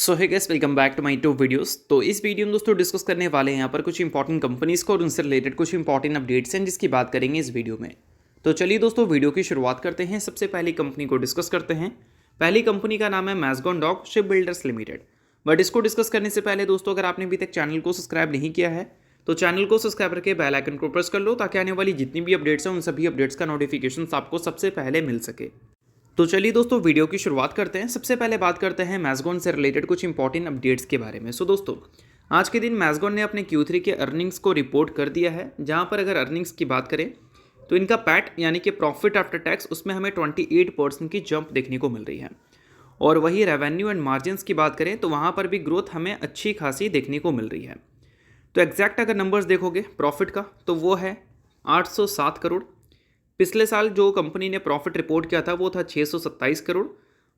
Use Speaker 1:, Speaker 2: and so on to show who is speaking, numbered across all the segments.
Speaker 1: So hi guys, welcome back to my two videos. तो इस video में दोस्तों डिस्कस करने वाले हैं यहाँ पर कुछ इंपॉर्टेंट कंपनीज को और उनसे रिलेटेड कुछ इंपॉर्टेंट अपडेट्स हैं जिसकी बात करेंगे इस वीडियो में। तो चलिए दोस्तों वीडियो की शुरुआत करते हैं। सबसे पहली कंपनी को डिस्कस करते हैं। पहली कंपनी का नाम है Mazagon dock ship builders limited. But इसको डिस्कस करने से पहले दोस्तों, अगर आपने अभी तक चैनल को सब्सक्राइब नहीं किया है तो चैनल को सब्सक्राइब करके बेल आइकन को प्रेस कर लो ताकि आने वाली जितनी भी अपडेट्स हैं उन सभी अपडेट्स का नोटिफिकेशन आपको सबसे पहले मिल सके। तो चलिए दोस्तों वीडियो की शुरुआत करते हैं। सबसे पहले बात करते हैं मैज़गॉन से रिलेटेड कुछ इंपॉर्टेंट अपडेट्स के बारे में। सो दोस्तों, आज के दिन मैज़गॉन ने अपने Q3 के अर्निंग्स को रिपोर्ट कर दिया है, जहां पर अगर अर्निंग्स की बात करें तो इनका पैट यानी कि प्रॉफिट आफ्टर टैक्स उसमें हमें 28% की जंप देखने को मिल रही है। और वही रेवेन्यू एंड मार्जिन्स की बात करें तो वहाँ पर भी ग्रोथ हमें अच्छी खासी देखने को मिल रही है। तो एग्जैक्ट अगर नंबर्स देखोगे प्रॉफिट का तो वो है 807 करोड़। पिछले साल जो कंपनी ने प्रॉफिट रिपोर्ट किया था वो था 627 करोड़।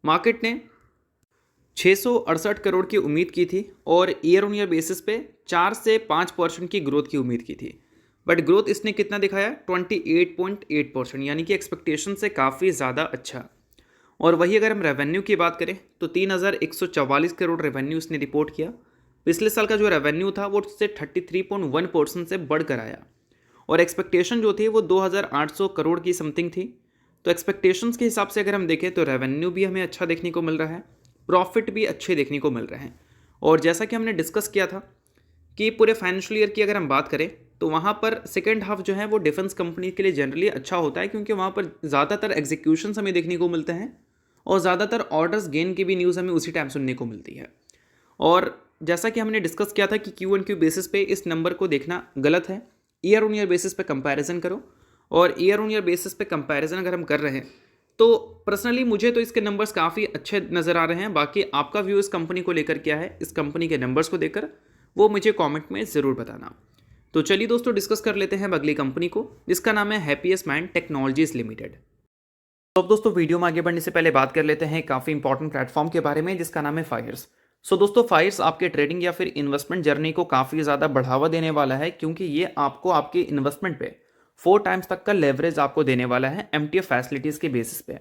Speaker 1: मार्केट ने 668 करोड़ की उम्मीद की थी और ईयर ऑन ईयर बेसिस पे 4 से 5% की ग्रोथ की उम्मीद की थी। बट ग्रोथ इसने कितना दिखाया, 28.8%, यानी कि एक्सपेक्टेशन से काफ़ी ज़्यादा अच्छा। और वही अगर हम रेवेन्यू की बात करें तो 3144 करोड़ रेवेन्यू इसने रिपोर्ट किया। पिछले साल का जो रेवेन्यू था वो उससे 33.1% से बढ़कर आया। और एक्सपेक्टेशन जो थी वो 2800 करोड़ की समथिंग थी। तो एक्सपेक्टेशंस के हिसाब से अगर हम देखें तो रेवेन्यू भी हमें अच्छा देखने को मिल रहा है, प्रॉफिट भी अच्छे देखने को मिल रहे हैं। और जैसा कि हमने डिस्कस किया था कि पूरे फाइनेंशियल ईयर की अगर हम बात करें तो वहाँ पर सेकेंड हाफ जो है वो डिफेंस कंपनी के लिए जनरली अच्छा होता है, क्योंकि वहाँ पर ज़्यादातर एग्जीक्यूशंस हमें देखने को मिलते हैं और ज़्यादातर ऑर्डर्स गेन की भी न्यूज़ हमें उसी टाइम सुनने को मिलती है। और जैसा कि हमने डिस्कस किया था कि Q1Q बेसिस पे इस नंबर को देखना गलत है, ईयर ऑन ईयर बेसिस पे कंपैरिजन करो। और ईयर ऑन ईयर बेसिस पे कंपैरिजन अगर हम कर रहे हैं तो पर्सनली मुझे तो इसके नंबर्स काफ़ी अच्छे नज़र आ रहे हैं। बाकी आपका व्यू इस कंपनी को लेकर क्या है, इस कंपनी के नंबर्स को देखकर वो मुझे कमेंट में ज़रूर बताना। तो चलिए दोस्तों डिस्कस कर लेते हैं अगली कंपनी को, जिसका नाम है हैप्पीएस्ट माइंड टेक्नोलॉजीज लिमिटेड। तो अब दोस्तों वीडियो में आगे बढ़ने से पहले बात कर लेते हैं काफ़ी इंपॉर्टेंट प्लेटफॉर्म के बारे में जिसका नाम है फायर्स। सो दोस्तों, फायर्स आपके ट्रेडिंग या फिर इन्वेस्टमेंट जर्नी को काफ़ी ज़्यादा बढ़ावा देने वाला है, क्योंकि ये आपको आपके इन्वेस्टमेंट पे 4 टाइम्स तक का लेवरेज आपको देने वाला है MTF फैसिलिटीज़ के बेसिस पे।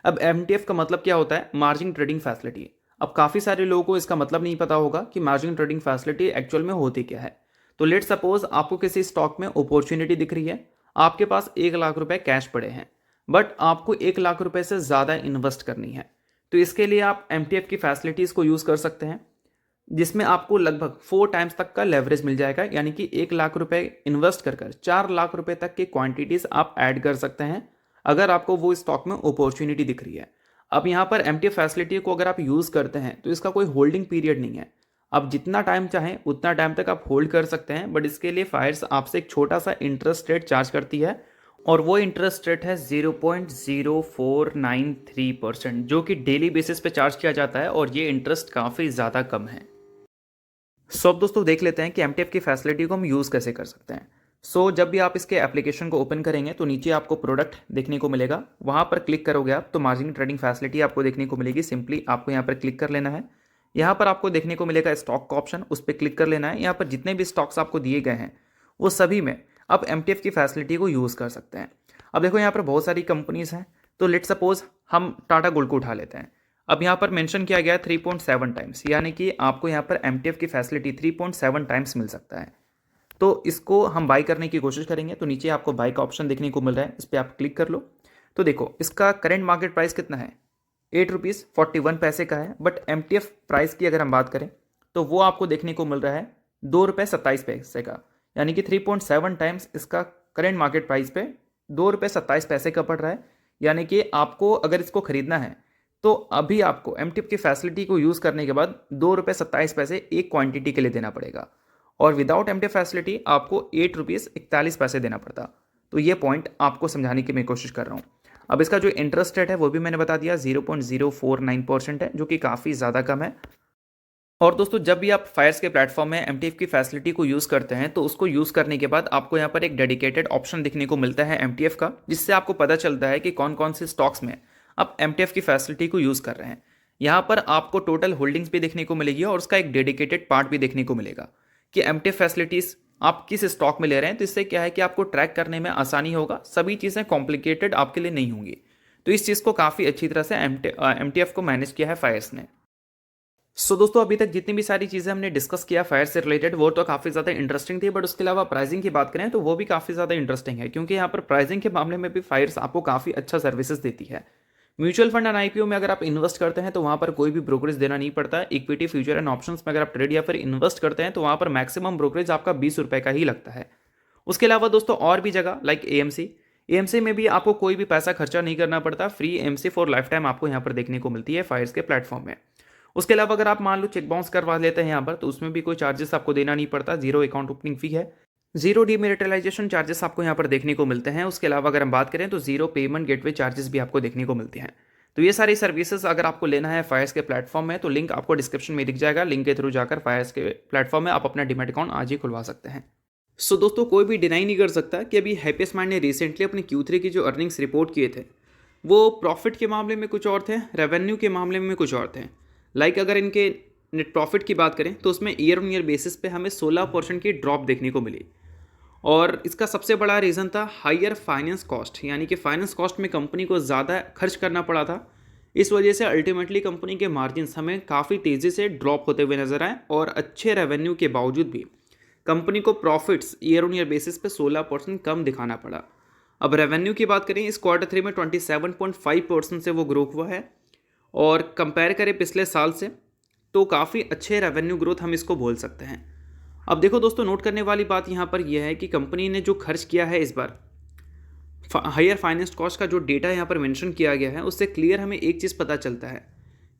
Speaker 1: अब MTF का मतलब क्या होता है, मार्जिन ट्रेडिंग फैसिलिटी। अब काफ़ी सारे लोगों को इसका मतलब नहीं पता होगा कि मार्जिन ट्रेडिंग फैसिलिटी एक्चुअल में होती क्या है। तो लेट सपोज आपको किसी स्टॉक में अपॉर्चुनिटी दिख रही है, आपके पास 1 लाख रुपए कैश पड़े हैं, बट आपको 1 लाख रुपए से ज़्यादा इन्वेस्ट करनी है। तो इसके लिए आप MTF की फैसिलिटीज़ को यूज़ कर सकते हैं, जिसमें आपको लगभग 4 टाइम्स तक का लेवरेज मिल जाएगा, यानी कि 1 लाख रुपए इन्वेस्ट कर 4 लाख रुपए तक की क्वांटिटीज़ आप ऐड कर सकते हैं अगर आपको वो स्टॉक में अपॉर्चुनिटी दिख रही है। अब यहाँ पर MTF फैसिलिटी को अगर आप यूज़ करते हैं तो इसका कोई होल्डिंग पीरियड नहीं है। आप जितना टाइम चाहें उतना टाइम तक आप होल्ड कर सकते हैं, बट इसके लिए फायर्स आपसे एक छोटा सा इंटरेस्ट रेट चार्ज करती है और वो इंटरेस्ट रेट है 0.0493%, जो कि डेली बेसिस पे चार्ज किया जाता है और ये इंटरेस्ट काफ़ी ज़्यादा कम है। सो अब दोस्तों देख लेते हैं कि MTF की फैसिलिटी को हम यूज़ कैसे कर सकते हैं। सो जब भी आप इसके एप्लीकेशन को ओपन करेंगे तो नीचे आपको प्रोडक्ट देखने को मिलेगा, वहाँ पर क्लिक करोगे आप तो मार्जिन ट्रेडिंग फैसिलिटी आपको देखने को मिलेगी। सिंपली आपको यहाँ पर क्लिक कर लेना है। यहाँ पर आपको देखने को मिलेगा स्टॉक का ऑप्शन, उस पर क्लिक कर लेना है। यहाँ पर जितने भी स्टॉक्स आपको दिए गए हैं वो सभी में आप MTF की फैसिलिटी को यूज़ कर सकते हैं। अब देखो यहाँ पर बहुत सारी कंपनीज़ हैं, तो लेट सपोज हम टाटा गोल्ड को उठा लेते हैं। अब यहाँ पर मेंशन किया गया है 3.7 टाइम्स, यानी कि आपको यहाँ पर MTF की फैसिलिटी 3.7 टाइम्स मिल सकता है। तो इसको हम बाई करने की कोशिश करेंगे, तो नीचे आपको बाई का ऑप्शन देखने को मिल रहा है, इस पर आप क्लिक कर लो। तो देखो इसका करेंट मार्केट प्राइस कितना है, 8 रुपीज़ 41 का है। बट MTF प्राइस की अगर हम बात करें तो वो आपको देखने को मिल रहा है 2 रुपये 27 का, यानी कि 3.7 टाइम्स इसका करेंट मार्केट प्राइस पे 2 रुपये 27 का पड़ रहा है। यानी कि आपको अगर इसको खरीदना है तो अभी आपको MTF की फैसिलिटी को यूज़ करने के बाद 2 रुपये 27 एक क्वांटिटी के लिए देना पड़ेगा, और विदाउट MTF फैसिलिटी आपको 8 रुपीज़ 41 देना पड़ता। तो ये पॉइंट आपको समझाने की मैं कोशिश कर रहा हूँ। अब इसका जो इंटरेस्ट रेट है वो भी मैंने बता दिया, 0.049% है, जो कि काफ़ी ज़्यादा कम है। और दोस्तों जब भी आप फायर्स के प्लेटफॉर्म में MTF की फैसिलिटी को यूज़ करते हैं तो उसको यूज़ करने के बाद आपको यहाँ पर एक डेडिकेटेड ऑप्शन दिखने को मिलता है MTF का, जिससे आपको पता चलता है कि कौन कौन से स्टॉक्स में आप MTF की फैसिलिटी को यूज़ कर रहे हैं। यहाँ पर आपको टोटल होल्डिंग्स भी देखने को मिलेगी और उसका एक डेडिकेटेड पार्ट भी देखने को मिलेगा कि MTF फैसिलिटीज़ आप किस स्टॉक में ले रहे हैं। तो इससे क्या है कि आपको ट्रैक करने में आसानी होगा, सभी चीज़ें कॉम्प्लिकेटेड आपके लिए नहीं होंगी। तो इस चीज़ को काफ़ी अच्छी तरह से MTF को मैनेज किया है फायर्स ने। दोस्तों अभी तक जितनी भी सारी चीज़ें हमने डिस्कस किया फायर से रिलेटेड वो तो काफ़ी ज़्यादा इंटरेस्टिंग थी, बट उसके अलावा प्राइसिंग की बात करें तो वो भी काफ़ी ज़्यादा इंटरेस्टिंग है, क्योंकि यहाँ पर प्राइसिंग के मामले में भी फायर्स आपको काफ़ी अच्छा सर्विसेज देती है। म्यूचुअल फंड एंड आईपीओ में अगर आप इन्वेस्ट करते हैं तो वहाँ पर कोई भी ब्रोकरेज देना नहीं पड़ता। इक्विटी फ्यूचर एंड ऑप्शंस में अगर आप ट्रेड या फिर इन्वेस्ट करते हैं तो वहाँ पर मैक्सिमम ब्रोकरेज आपका 20 रुपये का ही लगता है। उसके अलावा दोस्तों और भी जगह लाइक एएमसी में भी आपको कोई भी पैसा खर्चा नहीं करना पड़ता। Free AMC for life time आपको यहाँ पर देखने को मिलती है फायर्स के प्लेटफॉर्म में। उसके अलावा अगर आप मान लो चेक बाउंस करवा लेते हैं यहाँ पर तो उसमें भी कोई चार्जेस आपको देना नहीं पड़ता। जीरो अकाउंट ओपनिंग फी है, जीरो डीमेरिटलाइजेशन चार्जेस आपको यहाँ पर देखने को मिलते हैं। उसके अलावा अगर हम बात करें तो जीरो पेमेंट गेटवे चार्जेस भी आपको देखने को मिलते हैं। तो ये सारी सर्विसेज अगर आपको लेना है फायर्स के प्लेटफॉर्म में तो लिंक आपको डिस्क्रिप्शन में दिख जाएगा। लिंक के थ्रू जाकर फायर्स के प्लेटफॉर्म में आप अपना डीमैट अकाउंट आज ही खुलवा सकते हैं। दोस्तों कोई भी डिनाई नहीं कर सकता कि अभी हैप्पीएस्ट माइंड ने रिसेंटली अपने Q3 की जो अर्निंग्स रिपोर्ट किए थे वो प्रॉफिट के मामले में कुछ और थे, रेवेन्यू के मामले में कुछ और थे। अगर इनके नेट प्रॉफिट की बात करें तो उसमें ईयर ऑन ईयर बेसिस पे हमें 16% की ड्रॉप देखने को मिली, और इसका सबसे बड़ा रीज़न था हायर फाइनेंस कॉस्ट, यानी कि फाइनेंस कॉस्ट में कंपनी को ज़्यादा खर्च करना पड़ा था। इस वजह से अल्टीमेटली कंपनी के मार्जिन्स हमें काफ़ी तेज़ी से ड्रॉप होते हुए नजर आए, और अच्छे रेवेन्यू के बावजूद भी कंपनी को profits year on year basis पे 16% कम दिखाना पड़ा। अब रेवेन्यू की बात करें इस Q3 में 27.5% से वो ग्रो हुआ है, और कंपेयर करें पिछले साल से तो काफ़ी अच्छे रेवेन्यू ग्रोथ हम इसको बोल सकते हैं। अब देखो दोस्तों, नोट करने वाली बात यहाँ पर यह है कि कंपनी ने जो खर्च किया है इस बार हायर फाइनेंस कॉस्ट का जो डेटा यहाँ पर मेंशन किया गया है उससे क्लियर हमें एक चीज़ पता चलता है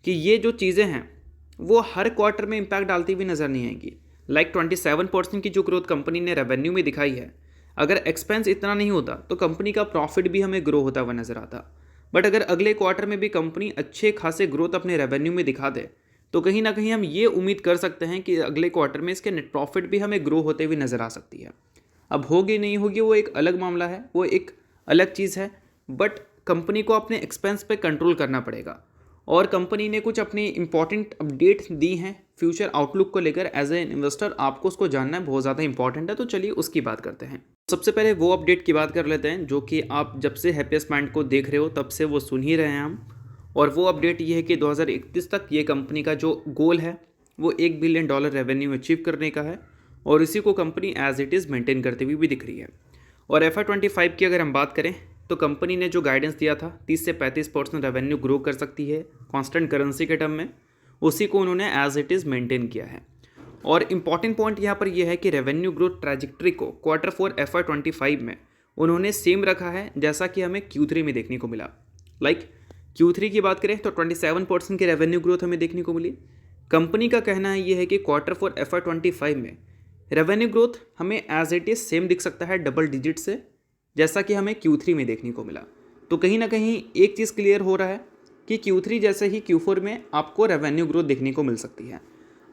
Speaker 1: कि ये जो चीज़ें हैं वो हर क्वार्टर में इम्पैक्ट डालती हुई नज़र नहीं आएंगी। 27% की जो ग्रोथ कंपनी ने रेवेन्यू में दिखाई है, अगर एक्सपेंस इतना नहीं होता तो कंपनी का प्रॉफिट भी हमें ग्रो होता हुआ नज़र आता। बट अगर अगले क्वार्टर में भी कंपनी अच्छे खासे ग्रोथ अपने रेवेन्यू में दिखा दे तो कहीं ना कहीं हम ये उम्मीद कर सकते हैं कि अगले क्वार्टर में इसके नेट प्रॉफिट भी हमें ग्रो होते हुए नज़र आ सकती है। अब होगी नहीं होगी वो एक अलग मामला है, वो एक अलग चीज़ है, बट कंपनी को अपने एक्सपेंस पे कंट्रोल करना पड़ेगा। और कंपनी ने कुछ अपनी इंपॉर्टेंट अपडेट दी हैं फ्यूचर आउटलुक को लेकर। एज ए इन्वेस्टर आपको उसको जानना बहुत ज़्यादा इंपॉर्टेंट है, तो चलिए उसकी बात करते हैं। सबसे पहले वो अपडेट की बात कर लेते हैं जो कि आप जब से हैप्पीएस्ट माइंड को देख रहे हो तब से वो सुन ही रहे हैं हम। और वो अपडेट ये है कि 2031 तक ये कंपनी का जो गोल है वो $1 बिलियन रेवेन्यू अचीव करने का है, और इसी को company as it is maintain करते हुए भी दिख रही है। और FY25 की अगर हम बात करें तो कंपनी ने जो गाइडेंस दिया था 30 से 35% रेवेन्यू ग्रो कर सकती है कांस्टेंट करेंसी के टर्म में, उसी को उन्होंने एज इट इज़ मेंटेन किया है। और इम्पॉर्टेंट पॉइंट यहाँ पर यह है कि रेवेन्यू ग्रोथ ट्रैजेक्टरी को Q4 FY25 में उन्होंने सेम रखा है जैसा कि हमें Q3 में देखने को मिला। Q3 की बात करें तो 27% की रेवेन्यू ग्रोथ हमें देखने को मिली। कंपनी का कहना है ये है कि Q4 FY25 में रेवेन्यू ग्रोथ हमें एज इट इज़ सेम दिख सकता है डबल डिजिट से, जैसा कि हमें Q3 में देखने को मिला। तो कहीं ना कहीं एक चीज़ क्लियर हो रहा है कि Q3 जैसे ही Q4 में आपको रेवेन्यू ग्रोथ देखने को मिल सकती है।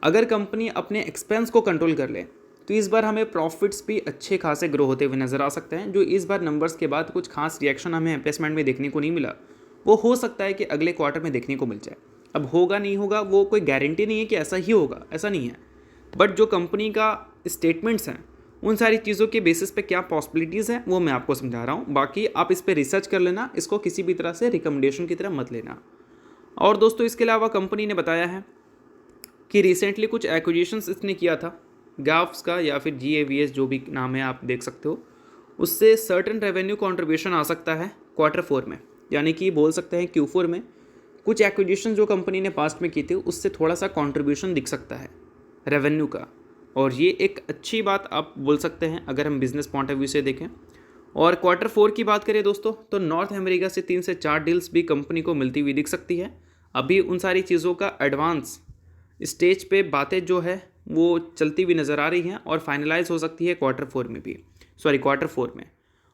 Speaker 1: अगर कंपनी अपने एक्सपेंस को कंट्रोल कर ले तो इस बार हमें प्रॉफिट्स भी अच्छे खासे ग्रो होते हुए नज़र आ सकते हैं। जो इस बार नंबर्स के बाद कुछ खास रिएक्शन हमें इन्वेस्टमेंट में देखने को नहीं मिला, वो हो सकता है कि अगले क्वार्टर में देखने को मिल जाए। अब होगा नहीं होगा वो कोई गारंटी नहीं है कि ऐसा ही होगा, ऐसा नहीं है। बट जो कंपनी का स्टेटमेंट्स हैं उन सारी चीज़ों के बेसिस पे क्या पॉसिबिलिटीज़ हैं वो मैं आपको समझा रहा हूँ। बाकी आप इस पर रिसर्च कर लेना, इसको किसी भी तरह से रिकमेंडेशन की तरह मत लेना। और दोस्तों इसके अलावा कंपनी ने बताया है कि रिसेंटली कुछ एक्विजिशंस इसने किया था, गाफ्स का या फिर GAVS जो भी नाम है आप देख सकते हो, उससे सर्टेन रेवेन्यू कॉन्ट्रीब्यूशन आ सकता है Q4 में, यानी कि बोल सकते हैं Q4 में कुछ एक्विजिशन जो कंपनी ने पास्ट में की थी उससे थोड़ा सा कॉन्ट्रीब्यूशन दिख सकता है रेवेन्यू का, और ये एक अच्छी बात आप बोल सकते हैं अगर हम बिजनेस पॉइंट ऑफ व्यू से देखें। और Q4 की बात करें दोस्तों तो नॉर्थ अमेरिका से 3 से 4 डील्स भी कंपनी को मिलती हुई दिख सकती है। अभी उन सारी चीज़ों का एडवांस स्टेज पे बातें जो है वो चलती हुई नज़र आ रही हैं और फाइनलाइज हो सकती है Q4 में।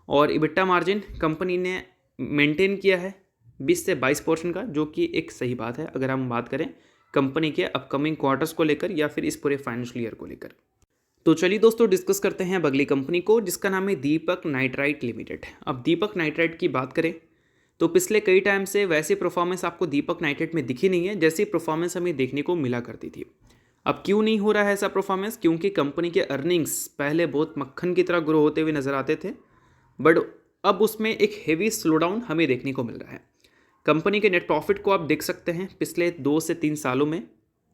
Speaker 1: और EBITDA मार्जिन कंपनी ने मेंटेन किया है 20 से 22% का, जो कि एक सही बात है अगर हम बात करें कंपनी के अपकमिंग क्वार्टर्स को लेकर या फिर इस पूरे फाइनेंशियल ईयर को लेकर। तो चलिए दोस्तों डिस्कस करते हैं अब अगली कंपनी को जिसका नाम है दीपक नाइट्राइट लिमिटेड। अब दीपक नाइट्राइट की बात करें तो पिछले कई टाइम से वैसी परफॉर्मेंस आपको दीपक नाइट्राइट में दिखी नहीं है जैसी परफॉर्मेंस हमें देखने को मिला करती थी। अब क्यों नहीं हो रहा है ऐसा परफॉर्मेंस? क्योंकि कंपनी के अर्निंग्स पहले बहुत मक्खन की तरह ग्रो होते हुए नजर आते थे, बट अब उसमें एक हेवी स्लोडाउन हमें देखने को मिल रहा है। कंपनी के नेट प्रॉफिट को आप देख सकते हैं पिछले 2 से 3 सालों में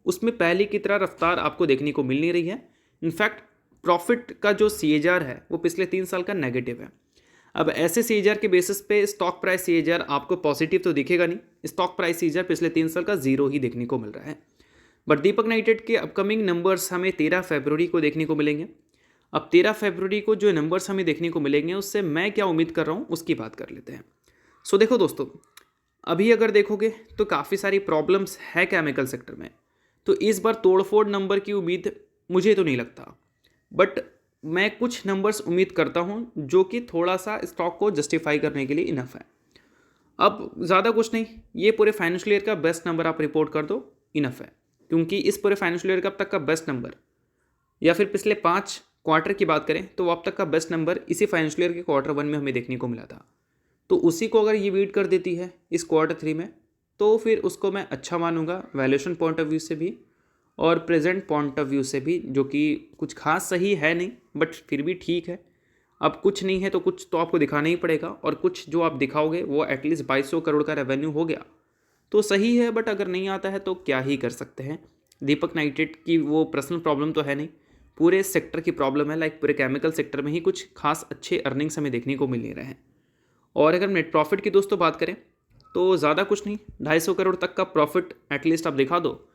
Speaker 1: उसमें पहले की तरह रफ्तार आपको देखने को मिल नहीं रही है। इनफैक्ट प्रॉफिट का जो CAGR है वो पिछले 3 साल का नेगेटिव है। अब ऐसे CAGR के बेसिस पे स्टॉक प्राइस CAGR आपको पॉजिटिव तो दिखेगा नहीं, स्टॉक प्राइस CAGR पिछले 3 साल का 0 ही देखने को मिल रहा है। बट दीपक नाइट्रेट के अपकमिंग नंबर्स हमें 13 फरवरी को देखने को मिलेंगे। अब 13 फरवरी को जो नंबर्स हमें देखने को मिलेंगे उससे मैं क्या उम्मीद कर रहा हूँ उसकी बात कर लेते हैं। सो देखो दोस्तों, अभी अगर देखोगे तो काफ़ी सारी प्रॉब्लम्स है केमिकल सेक्टर में, तो इस बार तोड़फोड़ नंबर की उम्मीद मुझे तो नहीं लगता, बट मैं कुछ नंबर्स उम्मीद करता हूँ जो कि थोड़ा सा स्टॉक को जस्टिफाई करने के लिए इनफ है। अब ज़्यादा कुछ नहीं, ये पूरे फाइनेंशियल ईयर का बेस्ट नंबर आप रिपोर्ट कर दो, इनफ है। क्योंकि इस पूरे फाइनेंशियल ईयर का अब तक का बेस्ट नंबर, या फिर पिछले 5 क्वार्टर की बात करें तो अब तक का बेस्ट नंबर इसी फाइनेंशियल ईयर के Q1 में हमें देखने को मिला था। तो उसी को अगर ये बीट कर देती है इस Q3 में, तो फिर उसको मैं अच्छा मानूंगा वैल्यूएशन पॉइंट ऑफ व्यू से भी और प्रेजेंट पॉइंट ऑफ व्यू से भी, जो कि कुछ खास सही है नहीं बट फिर भी ठीक है। अब कुछ नहीं है तो कुछ तो आपको दिखाना ही पड़ेगा, और कुछ जो आप दिखाओगे वो एटलीस्ट 2200 करोड़ का रेवेन्यू हो गया तो सही है। बट अगर नहीं आता है तो क्या ही कर सकते हैं। दीपक नाइट्रेट की वो पर्सनल प्रॉब्लम तो है नहीं, पूरे सेक्टर की प्रॉब्लम है। लाइक पूरे केमिकल सेक्टर में ही कुछ खास अच्छे अर्निंग्स हमें देखने को मिल नहीं रहे हैं। और अगर नेट प्रॉफिट की दोस्तों बात करें तो ज़्यादा कुछ नहीं, 250 करोड़ तक का प्रॉफिट एटलीस्ट आप दिखा दो,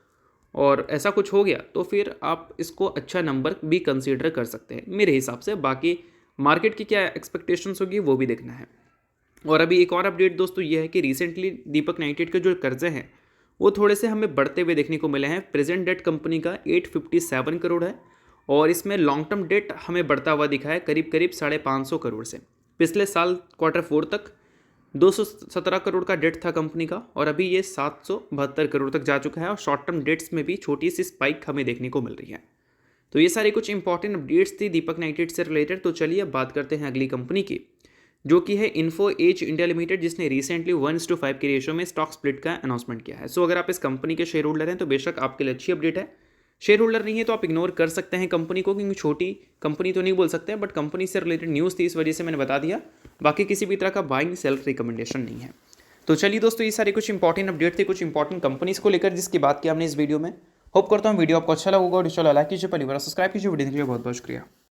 Speaker 1: और ऐसा कुछ हो गया तो फिर आप इसको अच्छा नंबर भी कंसीडर कर सकते हैं मेरे हिसाब से। बाकी मार्केट की क्या एक्सपेक्टेशंस होगी वो भी देखना है। और अभी एक और अपडेट दोस्तों ये है कि रिसेंटली दीपक नाइट्रेट के जो कर्जे हैं वो थोड़े से हमें बढ़ते हुए देखने को मिले हैं। प्रेजेंट डेट कंपनी का 857 करोड़ है, और इसमें लॉन्ग टर्म डेट हमें बढ़ता हुआ दिखा है करीब 550 करोड़ से। पिछले साल Q4 तक 217 करोड़ का डेट था कंपनी का, और अभी ये 772 करोड़ तक जा चुका है, और शॉर्ट टर्म डेट्स में भी छोटी सी स्पाइक हमें देखने को मिल रही है। तो ये सारी कुछ इंपॉर्टेंट अपडेट्स थी दीपक नाइट्रेट से रिलेटेड। तो चलिए अब बात करते हैं अगली कंपनी की, जो कि है इन्फो एज इंडिया लिमिटेड, जिसने रिसेंटली 1:5 के रेशियो में स्टॉक स्प्लिट का अनाउंसमेंट किया है। सो अगर आप इस कंपनी के शेयर होल्डर हैं तो बेशक आपके लिए अच्छी अपडेट है। शेयर होल्डर नहीं है तो आप इग्नोर कर सकते हैं कंपनी को, क्योंकि छोटी कंपनी तो नहीं बोल सकते हैं, बट कंपनी से रिलेटेड न्यूज़ थी इस वजह से मैंने बता दिया। बाकी किसी भी तरह का बाइंग सेल रिकमेंडेशन नहीं है। तो चलिए दोस्तों, ये सारी कुछ इंपॉर्टेंट अपडेट थे कुछ इंपॉर्टेंट कंपनीज को लेकर जिसकी बात की हमने इस वीडियो में। होप करता हूँ वीडियो आपको अच्छा लगा होगा, और चलो लाइक कीजिए, पहली बार सब्सक्राइब कीजिए। वीडियो देखने के लिए बहुत बहुत शुक्रिया।